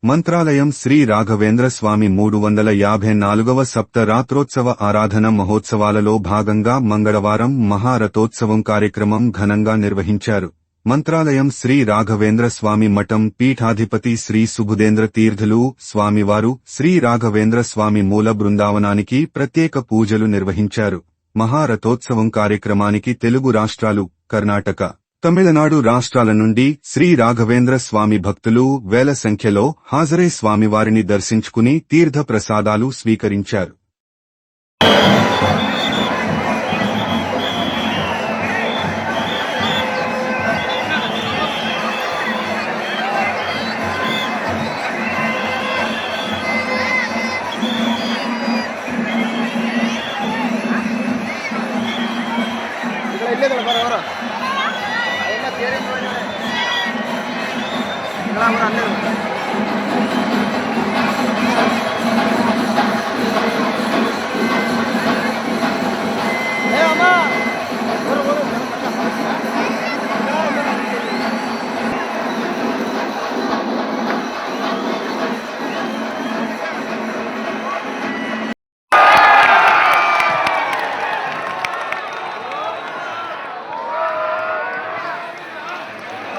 మంత్రాలయం శ్రీ రాఘవేంద్ర స్వామి 354వ సప్తరాత్రోత్సవ ఆరాధన మహోత్సవాలలో భాగంగా మంగళవారం మహారథోత్సవం కార్యక్రమం ఘనంగా నిర్వహించారు. మంత్రాలయం శ్రీ రాఘవేంద్ర స్వామి మఠం పీఠాధిపతి శ్రీ సుబుధేంద్ర తీర్థులు స్వామివారు శ్రీ రాఘవేంద్ర స్వామి మూల బృందావనానికి ప్రత్యేక పూజలు నిర్వహించారు. మహారథోత్సవం కార్యక్రమానికి తెలుగు రాష్ట్రాలు, కర్ణాటక, తమిళనాడు రాష్ట్రాల నుండి శ్రీ రాఘవేంద్ర స్వామి భక్తులు వేల సంఖ్యలో హాజరై స్వామివారిని దర్శించుకుని తీర్థ ప్రసాదాలు స్వీకరించారు.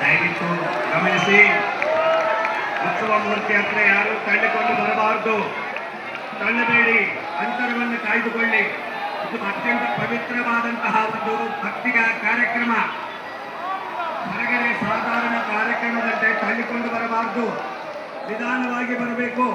ದಯವಿಟ್ಟು ಗಮನಿಸಿ, ಉತ್ಸವ ಮೂರ್ತಿ ಹತ್ರ ಯಾರು ತಳ್ಳಿಕೊಂಡು ಬರಬಾರದು. ತಳ್ಳಬೇಡಿ, ಅಂತರವನ್ನು ಕಾಯ್ದುಕೊಳ್ಳಿ. ಇದು ಅತ್ಯಂತ ಪವಿತ್ರವಾದಂತಹ ಒಂದು ಭಕ್ತಿಯ ಕಾರ್ಯಕ್ರಮ. ಹೊರಗಡೆ ಸಾಧಾರಣ ಕಾರ್ಯಕ್ರಮದಂತೆ ತಳ್ಳಿಕೊಂಡು ಬರಬಾರದು, ನಿಧಾನವಾಗಿ ಬರಬೇಕು.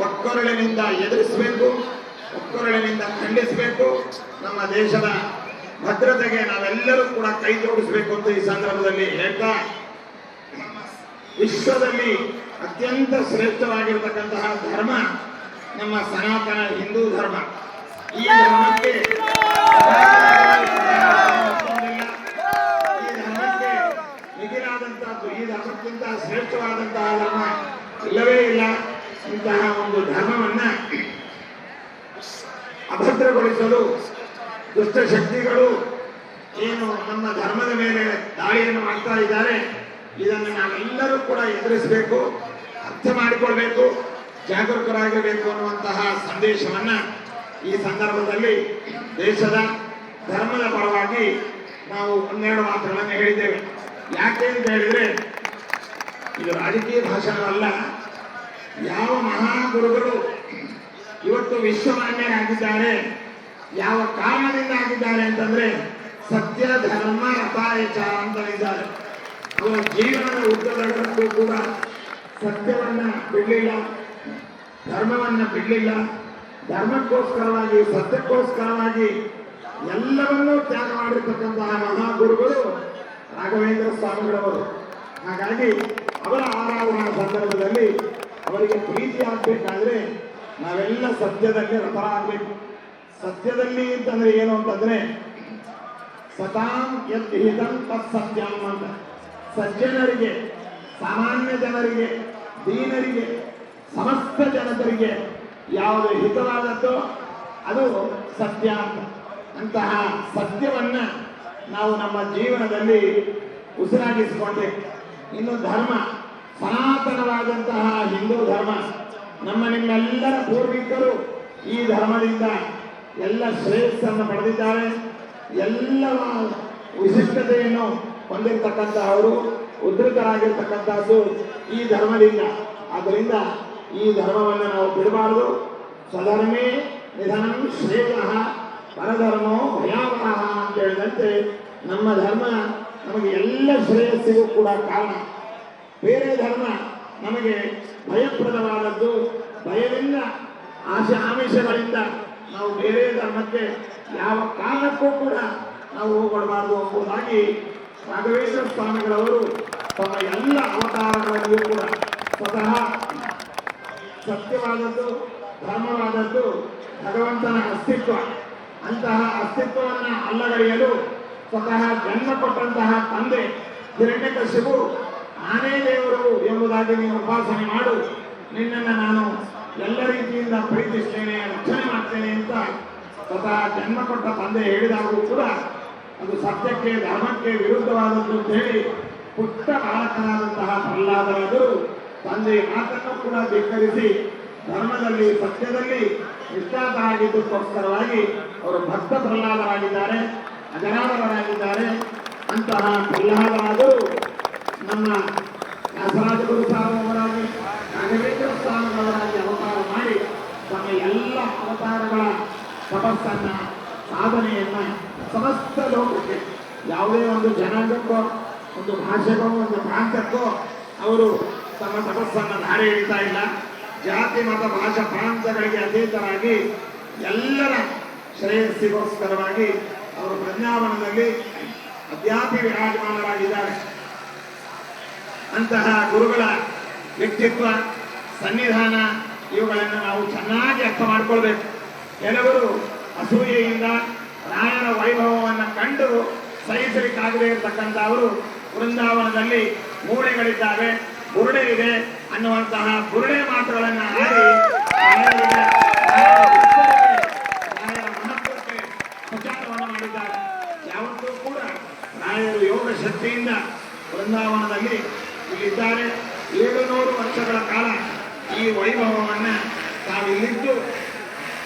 ಒಕ್ಕೊರಳಿನಿಂದ ಎದುರಿಸಬೇಕು, ಒಕ್ಕೊರಳಿನಿಂದ ಖಂಡಿಸಬೇಕು. ನಮ್ಮ ದೇಶದ ಭದ್ರತೆಗೆ ನಾವೆಲ್ಲರೂ ಕೂಡ ಕೈ ಜೋಡಿಸಬೇಕು ಅಂತ ಈ ಸಂದರ್ಭದಲ್ಲಿ ಹೇಳ್ತಾ, ವಿಶ್ವದಲ್ಲಿ ಅತ್ಯಂತ ಶ್ರೇಷ್ಠವಾಗಿರತಕ್ಕಂತಹ ಧರ್ಮ ನಮ್ಮ ಸನಾತನ ಹಿಂದೂ ಧರ್ಮ. ಈ ಧರ್ಮಕ್ಕೆ ಮಿಗಿಲಾದಂತಹದ್ದು, ಈ ಧರ್ಮಕ್ಕಿಂತ ಶ್ರೇಷ್ಠವಾದಂತಹ ಧರ್ಮ ಇಲ್ಲವೇ ಇಲ್ಲ. ಇಂತಹ ಒಂದು ಧರ್ಮವನ್ನ ಅಭದ್ರಗೊಳಿಸಲು ದುಷ್ಟಶಕ್ತಿಗಳು ಏನು ನಮ್ಮ ಧರ್ಮದ ಮೇಲೆ ದಾಳಿಯನ್ನು ಮಾಡ್ತಾ ಇದ್ದಾರೆ, ಇದನ್ನು ನಾವೆಲ್ಲರೂ ಕೂಡ ಎದುರಿಸಬೇಕು, ಅರ್ಥ ಮಾಡಿಕೊಳ್ಬೇಕು, ಜಾಗರೂಕರಾಗಿರಬೇಕು ಅನ್ನುವಂತಹ ಸಂದೇಶವನ್ನ ಈ ಸಂದರ್ಭದಲ್ಲಿ ದೇಶದ ಧರ್ಮದ ಪರವಾಗಿ ನಾವು ಒಂದೆರಡು ಮಾತುಗಳನ್ನು ಹೇಳಿದ್ದೇವೆ. ಯಾಕೆ ಅಂತ ಹೇಳಿದ್ರೆ, ಇದು ರಾಜಕೀಯ ಭಾಷಣವಲ್ಲ. ಯಾವ ಮಹಾಗುರುಗಳು ಇವತ್ತು ವಿಶ್ವಮಾನ್ಯರಾಗಿದ್ದಾರೆ, ಯಾವ ಕಾರಣದಿಂದ ಆಗಿದ್ದಾರೆ ಅಂತಂದ್ರೆ ಸತ್ಯ ಧರ್ಮ ರಥಾಯಚ ಅಂತ ಇದ್ದಾರೆ. ಅವರ ಜೀವನದ ಉದ್ದದಲ್ಲೂ ಕೂಡ ಸತ್ಯವನ್ನ ಬಿಡಲಿಲ್ಲ, ಧರ್ಮವನ್ನ ಬಿಡಲಿಲ್ಲ. ಧರ್ಮಕ್ಕೋಸ್ಕರವಾಗಿ, ಸತ್ಯಕ್ಕೋಸ್ಕರವಾಗಿ ಎಲ್ಲವನ್ನೂ ತ್ಯಾಗ ಮಾಡಿರ್ತಕ್ಕಂತಹ ಮಹಾಗುರುಗಳು ರಾಘವೇಂದ್ರ ಸ್ವಾಮಿಗಳವರು. ಹಾಗಾಗಿ ಅವರ ಆರಾಧನಾ ಸಂದರ್ಭದಲ್ಲಿ ಅವರಿಗೆ ಪ್ರೀತಿ ಆಗ್ಬೇಕಾದ್ರೆ ನಾವೆಲ್ಲ ಸತ್ಯದಲ್ಲಿ ರಥರಾಗಬೇಕು. ಸತ್ಯದಲ್ಲಿ ಅಂತಂದ್ರೆ ಏನು ಅಂತಂದ್ರೆ ಸತಾಂ ಯತ್ ಹಿತಂ ತತ್ ಸತ್ಯಂ ಅಂತ. ಸಜ್ಜನರಿಗೆ, ಸಾಮಾನ್ಯ ಜನರಿಗೆ, ದೀನರಿಗೆ, ಸಮಸ್ತ ಜನರಿಗೆ ಯಾವುದು ಹಿತವಾದದ್ದೋ ಅದು ಸತ್ಯ ಅಂತ. ಅಂತಹ ಸತ್ಯವನ್ನ ನಾವು ನಮ್ಮ ಜೀವನದಲ್ಲಿ ಉಸಿರಾಗಿಸಿಕೊಂಡೇವೆ. ಇನ್ನು ಧರ್ಮ, ಸನಾತನವಾದಂತಹ ಹಿಂದೂ ಧರ್ಮ, ನಮ್ಮ ನಿಮ್ಮೆಲ್ಲರ ಪೂರ್ವಿಕರು ಈ ಧರ್ಮದಿಂದ ಎಲ್ಲ ಶ್ರೇಯಸ್ಸನ್ನು ಪಡೆದಿದ್ದಾರೆ, ಎಲ್ಲ ವಿಶಿಷ್ಟತೆಯನ್ನು ಹೊಂದಿರತಕ್ಕಂತಹವರು, ಉದ್ಧತರಾಗಿರ್ತಕ್ಕಂಥದ್ದು ಈ ಧರ್ಮದಿಂದ. ಆದ್ದರಿಂದ ಈ ಧರ್ಮವನ್ನು ನಾವು ಬಿಡಬಾರದು. ಸ್ವಧರ್ಮೇ ನಿಧನಂ ಶ್ರೇಯ ಪರಧರ್ಮೋ ಭಯಾವಹ ಅಂತ ಹೇಳಿದಂತೆ ನಮ್ಮ ಧರ್ಮ ನಮಗೆ ಎಲ್ಲ ಶ್ರೇಯಸ್ಸಿಗೂ ಕೂಡ ಕಾರಣ. ಬೇರೆ ಧರ್ಮ ನಮಗೆ ಭಯಪ್ರದವಾದದ್ದು. ಭಯದಿಂದ, ಆಮಿಷಗಳಿಂದ ನಾವು ಬೇರೆ ಧರ್ಮಕ್ಕೆ ಯಾವ ಕಾರಣಕ್ಕೂ ಕೂಡ ನಾವು ಹೋಗಬಾರದು ಎಂಬುದಾಗಿ ರಾಘವೇಂದ್ರ ಸ್ವಾಮಿಗಳವರು ತಮ್ಮ ಎಲ್ಲ ಅವತಾರಗಳಲ್ಲಿಯೂ ಕೂಡ ಸ್ವತಃ ಸತ್ಯವಾದದ್ದು, ಧರ್ಮವಾದದ್ದು ಭಗವಂತನ ಅಸ್ತಿತ್ವ. ಅಂತಹ ಅಸ್ತಿತ್ವವನ್ನು ಅಲ್ಲಗಳೆಯಲು ಸ್ವತಃ ಜನ್ಮ ಕೊಟ್ಟಂತಹ ತಂದೆ ಹಿರಣ್ಯಕಶಿಪು ನಾನೇ ದೇವರು ಎಂಬುದಾಗಿ ನೀನು ಉಪಾಸನೆ ಮಾಡು, ನಿನ್ನನ್ನು ನಾನು ಎಲ್ಲ ರೀತಿಯಿಂದ ಪ್ರೀತಿಸ್ತೇನೆ, ರಕ್ಷಣೆ ಮಾಡ್ತೇನೆ ಅಂತ ಸ್ವತಃ ಜನ್ಮ ಕೊಟ್ಟ ತಂದೆ ಹೇಳಿದಾಗೂ ಕೂಡ ಅದು ಸತ್ಯಕ್ಕೆ, ಧರ್ಮಕ್ಕೆ ವಿರುದ್ಧವಾದದ್ದು ಅಂತ ಹೇಳಿ ಪುಟ್ಟ ಬಾಲಕನಾದಂತಹ ಪ್ರಹ್ಲಾದರಾದರು ತಂದೆ ಮಾತನ್ನು ಕೂಡ ಧಿಕ್ಕರಿಸಿ ಧರ್ಮದಲ್ಲಿ, ಸತ್ಯದಲ್ಲಿ ನಿಷ್ಠಾತರಾಗಿದ್ದಕ್ಕೋಸ್ಕರವಾಗಿ ಅವರು ಭಕ್ತ ಪ್ರಹ್ಲಾದರಾಗಿದ್ದಾರೆ, ಅಜರಾಮರಾಗಿದ್ದಾರೆ. ಅಂತಹ ಪ್ರಹ್ಲಾದರಾದರು ನಮ್ಮ ವ್ಯಾಸರಾಜ ಗುರು ಸಾರ್ವಭೌಮರಾಗಿ, ರಾಘವೇಂದ್ರ ಸ್ವಾಮಿಗಳವರಾಗಿ ಅವತಾರ ಮಾಡಿ ತಮ್ಮ ಎಲ್ಲ ಅವತಾರಗಳ ತಪಸ್ಸನ್ನ, ಸಾಧನೆಯನ್ನ ಸಮಸ್ತ ಲೋಕಕ್ಕೆ, ಯಾವುದೇ ಒಂದು ಜನಾಂಗಕ್ಕೋ, ಒಂದು ಭಾಷೆಗೋ, ಒಂದು ಪ್ರಾಂತಕ್ಕೋ ಅವರು ತಮ್ಮ ತಪಸ್ಸನ್ನು ಧಾರೆ ಹಿಡಿತಾ ಇಲ್ಲ. ಜಾತಿ, ಮತ, ಭಾಷಾ, ಪ್ರಾಂತಗಳಿಗೆ ಅತೀತರಾಗಿ ಎಲ್ಲರ ಶ್ರೇಯಸ್ಸಿಗೋಸ್ಕರವಾಗಿ ಅವರು ಬೃಂದಾವನದಲ್ಲಿ ಅದ್ಯಾಪಿ ವಿರಾಜಮಾನರಾಗಿದ್ದಾರೆ. ಅಂತಹ ಗುರುಗಳ ವ್ಯಕ್ತಿತ್ವ, ಸನ್ನಿಧಾನ ಇವುಗಳನ್ನು ನಾವು ಚೆನ್ನಾಗಿ ಅರ್ಥ ಮಾಡಿಕೊಳ್ಬೇಕು. ಕೆಲವರು ಅಸೂಯೆಯಿಂದ ರಾಯರ ವೈಭವವನ್ನು ಕಂಡು ಸಹಿಸಲಿಕ್ಕಾಗದೇ ಇರತಕ್ಕಂಥವರು ವೃಂದಾವನದಲ್ಲಿ ಮೂಳೆಗಳಿದ್ದಾವೆ, ಬುರುಡೆ ಇದೆ ಅನ್ನುವಂತಹ ಬುರುಡೆ ಮಾತುಗಳನ್ನು ಆಡಿ ರಾಯರ ಮಹತ್ವಕ್ಕೆ ಪ್ರಚಾರವನ್ನು ಮಾಡಿದ್ದಾರೆ. ಯಾವತ್ತೂ ಕೂಡ ರಾಯರು ಯೋಗ ಶಕ್ತಿಯಿಂದ ವೃಂದಾವನದಲ್ಲಿ ಇಲ್ಲಿದ್ದಾರೆ. 700 ವರ್ಷಗಳ ಕಾಲ ಈ ವೈಭವವನ್ನು ತಾವಿಲ್ಲಿದ್ದು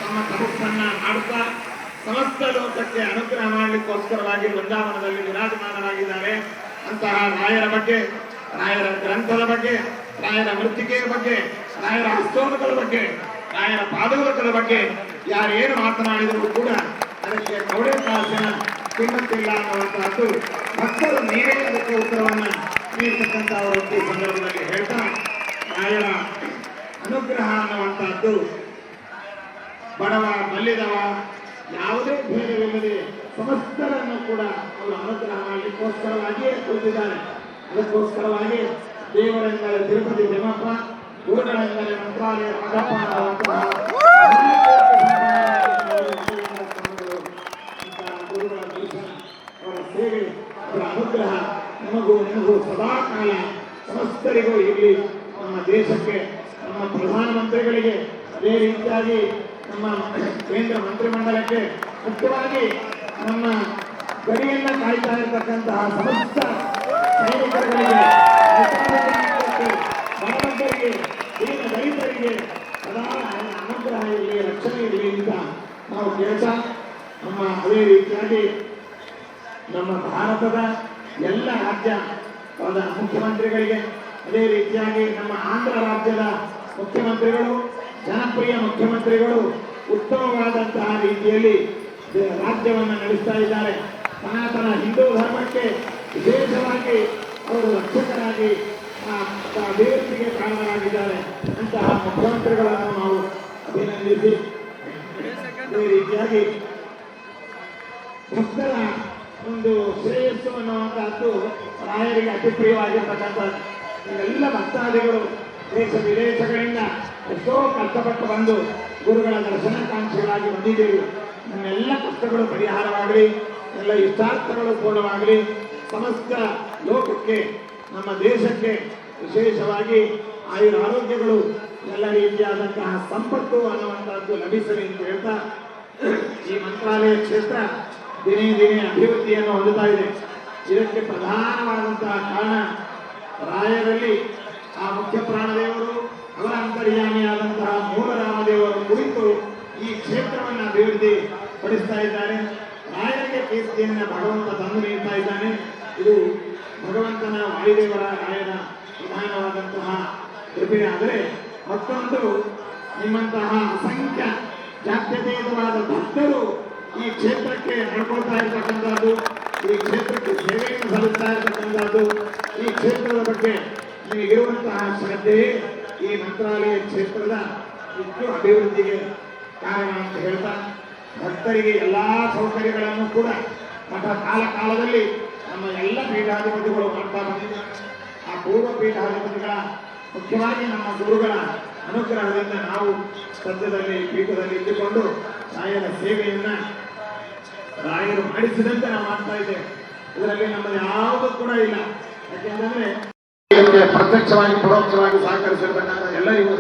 ತಮ್ಮ ತಪಸ್ಸನ್ನ ಮಾಡುತ್ತಾ ಸಮಸ್ತ ಲೋಕಕ್ಕೆ ಅನುಗ್ರಹ ಮಾಡಲಿಕ್ಕೋಸ್ಕರವಾಗಿ ವೃಂದಾವನದಲ್ಲಿ ವಿರಾಜಮಾನರಾಗಿದ್ದಾರೆ. ಅಂತಹ ರಾಯರ ಬಗ್ಗೆ, ರಾಯರ ಗ್ರಂಥದ ಬಗ್ಗೆ, ರಾಯರ ಮೃತ್ತಿಕೆಯ ಬಗ್ಗೆ, ರಾಯರ ಹಸ್ತೋದಕದ ಬಗ್ಗೆ, ರಾಯರ ಪಾದೋದಕದ ಬಗ್ಗೆ ಯಾರೇನು ಮಾತನಾಡಿದರೂ ಕೂಡ ಅದಕ್ಕೆ ಕೌಡೆ ಕಾಸಿನ ಕಿಮ್ಮತ್ತಿಲ್ಲ ಅನ್ನುವಂತಹದ್ದು ಭಕ್ತರು ನೀವೇ ಅದಕ್ಕೆ ಉತ್ತರವನ್ನು ನೀಡತಕ್ಕಂಥವರು ಈ ಸಂದರ್ಭದಲ್ಲಿ ಹೇಳ್ತಾ, ರಾಯರ ಅನುಗ್ರಹ ಅನ್ನುವಂತಹದ್ದು ಬಡವ ಬಲ್ಲಿದವ ಯಾವುದೇ ಭೇದವಿಲ್ಲದೆ ಸಮಸ್ತರನ್ನು ಕೂಡ ಅವರು ಅನುಗ್ರಹ ಮಾಡಲಿಕ್ಕೋಸ್ಕರವಾಗಿಯೇ ಕುಳಿತಿದ್ದಾರೆ. ಅದಕ್ಕೋಸ್ಕರವಾಗಿ ದೇವರೆಂದರೆ ತಿರುಪತಿ ತಿಮ್ಮಪ್ಪ, ಗುರುಗಳೆಂದರೆ ಮಂತ್ರಾಲಯ ರಾಘಪ್ಪ ಅನ್ನುವಂತಹ ಗುರುಗಳ ದರ್ಶನ, ಅವರ ಸೇವೆ, ಅವರ ಅನುಗ್ರಹ ನಿಮಗೂ ಸದಾ ಕಾಲ ಸಮಸ್ತರಿಗೂ ಇರಲಿ. ನಮ್ಮ ದೇಶಕ್ಕೆ, ನಮ್ಮ ಪ್ರಧಾನಮಂತ್ರಿಗಳಿಗೆ, ಅದೇ ರೀತಿಯಾಗಿ ನಮ್ಮ ಕೇಂದ್ರ ಮಂತ್ರಿಮಂಡಲಕ್ಕೆ, ಮುಖ್ಯವಾಗಿ ನಮ್ಮ ಗಡಿಯನ್ನ ಕಾಯ್ತಾ ಇರತಕ್ಕಂತಹ ಸಮಸ್ತ ಸೈನಿಕರುಗಳಿಗೆ, ಬಡವರಿಗೆ, ದೀನ ದಲಿತರಿಗೆ ಸದಾ ಅನುಗ್ರಹ ಇರಲಿ, ರಕ್ಷಣೆ ಇರಲಿ ಅಂತ ನಾವು ಕೇಳ್ತಾ, ನಮ್ಮ ಅದೇ ರೀತಿಯಾಗಿ ನಮ್ಮ ಭಾರತದ ಎಲ್ಲ ರಾಜ್ಯದ ಮುಖ್ಯಮಂತ್ರಿಗಳಿಗೆ, ಅದೇ ರೀತಿಯಾಗಿ ನಮ್ಮ ಆಂಧ್ರ ರಾಜ್ಯದ ಮುಖ್ಯಮಂತ್ರಿಗಳು, ಜನಪ್ರಿಯ ಮುಖ್ಯಮಂತ್ರಿಗಳು ಉತ್ತಮವಾದಂತಹ ರೀತಿಯಲ್ಲಿ ರಾಜ್ಯವನ್ನು ನಡೆಸ್ತಾ ಇದ್ದಾರೆ. ಸನಾತನ ಹಿಂದೂ ಧರ್ಮಕ್ಕೆ ವಿಶೇಷವಾಗಿ ಅವರು ರಕ್ಷಕರಾಗಿ ಅಭಿವೃದ್ಧಿಗೆ ಕಾರಣರಾಗಿದ್ದಾರೆ. ಅಂತಹ ಮುಖ್ಯಮಂತ್ರಿಗಳನ್ನು ನಾವು ಅಭಿನಂದಿಸಿ, ಅದೇ ರೀತಿಯಾಗಿ ಭಕ್ತರ ಒಂದು ಶ್ರೇಯಸ್ಸು ಅನ್ನುವಂತಹದ್ದು ರಾಯರಿಗೆ ಅತಿ ಪ್ರಿಯವಾಗಿರ್ತಕ್ಕಂಥದ್ದು. ಎಲ್ಲ ಭಕ್ತಾದಿಗಳು ದೇಶ ವಿದೇಶಗಳಿಂದ ಎಷ್ಟೋ ಕಷ್ಟಪಟ್ಟು ಬಂದು ಗುರುಗಳ ದರ್ಶನಕಾಂಕ್ಷಿಗಳಾಗಿ ಬಂದಿದ್ದೇವೆ. ನಮ್ಮೆಲ್ಲ ಕಷ್ಟಗಳು ಪರಿಹಾರವಾಗಲಿ, ಎಲ್ಲ ಇಷ್ಟಾರ್ಥಗಳು ಪೂರ್ಣವಾಗಲಿ, ಸಮಸ್ತ ಲೋಕಕ್ಕೆ, ನಮ್ಮ ದೇಶಕ್ಕೆ ವಿಶೇಷವಾಗಿ ಆಯುರಾರೋಗ್ಯಗಳು, ಎಲ್ಲ ರೀತಿಯಾದಂತಹ ಸಂಪತ್ತು ಅನ್ನುವಂಥದ್ದು ಲಭಿಸಲಿ ಅಂತ ಹೇಳ್ತಾ, ಈ ಮಂತ್ರಾಲಯ ಕ್ಷೇತ್ರ ದಿನೇ ದಿನೇ ಅಭಿವೃದ್ಧಿಯನ್ನು ಹೊಂದುತ್ತಾ ಇದೆ. ಇದಕ್ಕೆ ಪ್ರಧಾನವಾದಂತಹ ಕಾರಣ ರಾಯರಲ್ಲಿ ಆ ಮುಖ್ಯ ಪ್ರಾಣದೇವರು, ಅವರ ಅಂತರ್ಯಾಮಿಯಾದಂತಹ ಮೂಲರಾಮದೇವರು ಕುರಿತು ಈ ಕ್ಷೇತ್ರವನ್ನು ಅಭಿವೃದ್ಧಿ ಪಡಿಸ್ತಾ ಇದ್ದಾರೆ. ರಾಯರಿಗೆ ಕೀರ್ತಿಯನ್ನು ಭಗವಂತ ತಂದು ನೀಡ್ತಾ ಇದ್ದಾನೆ. ಇದು ಭಗವಂತನ ವಾಯುದೇವರ ರಾಯನ ಪ್ರಧಾನವಾದಂತಹ ಕೃಪೆ. ಆದರೆ ಮತ್ತೊಂದು, ನಿಮ್ಮಂತಹ ಅಸಂಖ್ಯ ಜಾತ್ಯತೀತವಾದ ಭಕ್ತರು ಈ ಕ್ಷೇತ್ರಕ್ಕೆ ನಡ್ಕೊಳ್ತಾ ಇರ್ತಕ್ಕಂಥದ್ದು, ಈ ಕ್ಷೇತ್ರಕ್ಕೆ ಸೇವೆಯನ್ನು ಸಲ್ಲಿಸ್ತಾ ಇರ್ತಕ್ಕಂಥದ್ದು, ಈ ಕ್ಷೇತ್ರದ ಬಗ್ಗೆ ನಿಮಗಿರುವಂತಹ ಶ್ರದ್ಧೆಯೇ ಈ ಮಂತ್ರಾಲಯ ಕ್ಷೇತ್ರದ ಹೆಚ್ಚು ಅಭಿವೃದ್ಧಿಗೆ ಕಾರಣ ಅಂತ ಹೇಳ್ತಾ, ಭಕ್ತರಿಗೆ ಎಲ್ಲಾ ಸೌಕರ್ಯಗಳನ್ನು ಕೂಡ ಮಠ ಕಾಲದಲ್ಲಿ ನಮ್ಮ ಎಲ್ಲ ಪೀಠಾಧಿಪತಿಗಳು ಮಾಡ್ತಾ ಬಂದಿದ್ದಾರೆ. ಆ ಪೂರ್ವ ಪೀಠಾಧಿಪತಿಗಳ, ಮುಖ್ಯವಾಗಿ ನಮ್ಮ ಗುರುಗಳ ಅನುಗ್ರಹದಿಂದ ನಾವು ಸದ್ಯದಲ್ಲಿ ಪೀಠದಲ್ಲಿ ಇದ್ದುಕೊಂಡು ರಾಯರ ಸೇವೆಯನ್ನ ರಾಯರು ಮಾಡಿಸಿದಂತೆ ನಾವು ಮಾಡ್ತಾ ಇದ್ದೇವೆ. ಇದರಲ್ಲಿ ನಮ್ಮದು ಯಾವುದೂ ಕೂಡ ಇಲ್ಲ. ಯಾಕೆಂದ್ರೆ ಇದಕ್ಕೆ ಪ್ರತ್ಯಕ್ಷವಾಗಿ ಪರೋಕ್ಷವಾಗಿ ಸಹಕರಿಸಿರ್ತಕ್ಕಂಥ ಎಲ್ಲರಿಗೂ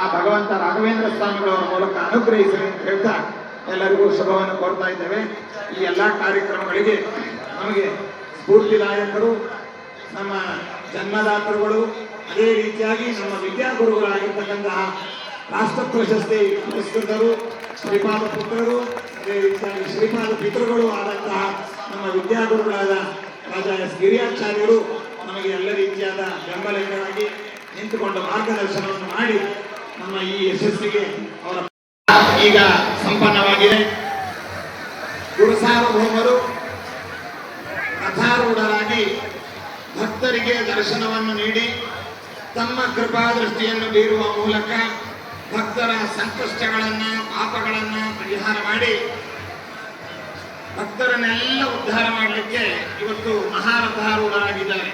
ಆ ಭಗವಂತ ರಾಘವೇಂದ್ರ ಸ್ವಾಮಿಗಳವರ ಮೂಲಕ ಅನುಗ್ರಹಿಸಲಿ ಅಂತ ಹೇಳ್ತಾ ಎಲ್ಲರಿಗೂ ಶುಭವನ್ನು ಕೋರ್ತಾ ಇದ್ದೇವೆ. ಈ ಎಲ್ಲ ಕಾರ್ಯಕ್ರಮಗಳಿಗೆ ನಮಗೆ ಸ್ಫೂರ್ತಿದಾಯಕರು ನಮ್ಮ ಜನ್ಮದಾತರುಗಳು, ಅದೇ ರೀತಿಯಾಗಿ ನಮ್ಮ ವಿದ್ಯಾಗುರುಗಳಾಗಿರ್ತಕ್ಕಂತಹ ರಾಷ್ಟ್ರ ಪ್ರಶಸ್ತಿ ಪುರಸ್ಕೃತರು, ಶ್ರೀಪಾದ ಪುತ್ರರು, ಅದೇ ರೀತಿಯಾಗಿ ಶ್ರೀಪಾದ ಪಿತೃಗಳು ಆದಂತಹ ನಮ್ಮ ವಿದ್ಯಾಗುರುಗಳಾದ ರಾಜ ಎಸ್ ಗಿರಿಯಾಚಾರ್ಯರು ನಮಗೆ ಎಲ್ಲ ರೀತಿಯಾದ ಬೆಂಬಲಿತರಾಗಿ ನಿಂತುಕೊಂಡು ಮಾರ್ಗದರ್ಶನವನ್ನು ಮಾಡಿ ನಮ್ಮ ಈ ಯಶಸ್ಸಿಗೆ ಅವರ ಈಗ ಸಂಪನ್ನವಾಗಿದೆ. ಗುರುಸಾರ್ವಭೌಮರು ರಥಾರೂಢರಾಗಿ ಭಕ್ತರಿಗೆ ದರ್ಶನವನ್ನು ನೀಡಿ ತಮ್ಮ ಕೃಪಾದೃಷ್ಟಿಯನ್ನು ಬೀರುವ ಮೂಲಕ ಭಕ್ತರ ಸಂಕಷ್ಟಗಳನ್ನು, ಪಾಪಗಳನ್ನು ಪರಿಹಾರ ಮಾಡಿ ಭಕ್ತರನ್ನೆಲ್ಲ ಉದ್ಧಾರ ಮಾಡಲಿಕ್ಕೆ ಇವತ್ತು ಮಹಾರಥಾರೂಢರಾಗಿದ್ದಾರೆ.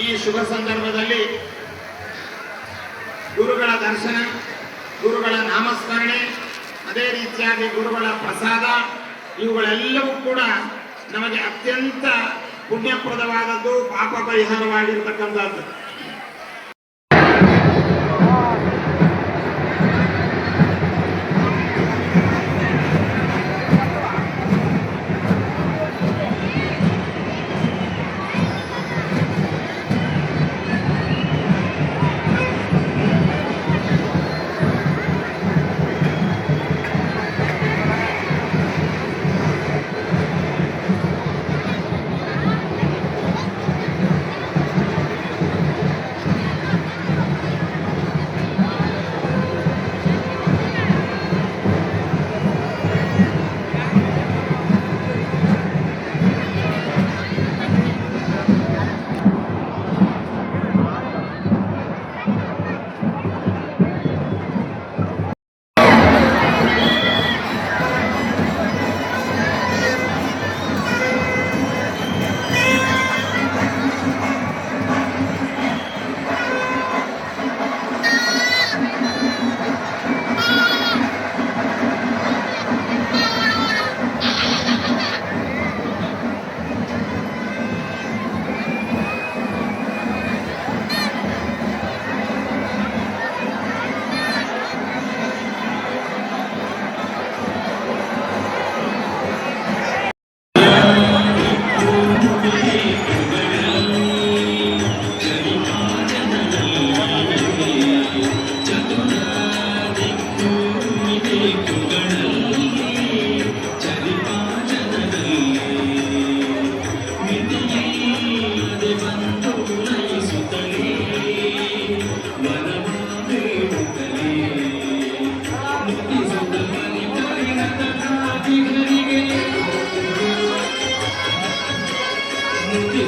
ಈ ಶುಭ ಸಂದರ್ಭದಲ್ಲಿ ಗುರುಗಳ ದರ್ಶನ, ಗುರುಗಳ ನಾಮಸ್ಮರಣೆ, ಅದೇ ರೀತಿಯಾಗಿ ಗುರುಗಳ ಪ್ರಸಾದ, ಇವುಗಳೆಲ್ಲವೂ ಕೂಡ ನಮಗೆ ಅತ್ಯಂತ ಪುಣ್ಯಪ್ರದವಾದದ್ದು, ಪಾಪ ಪರಿಹಾರವಾಗಿರ್ತಕ್ಕಂಥದ್ದು.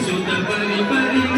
ಸುತ ಪರಿ ಪರಿ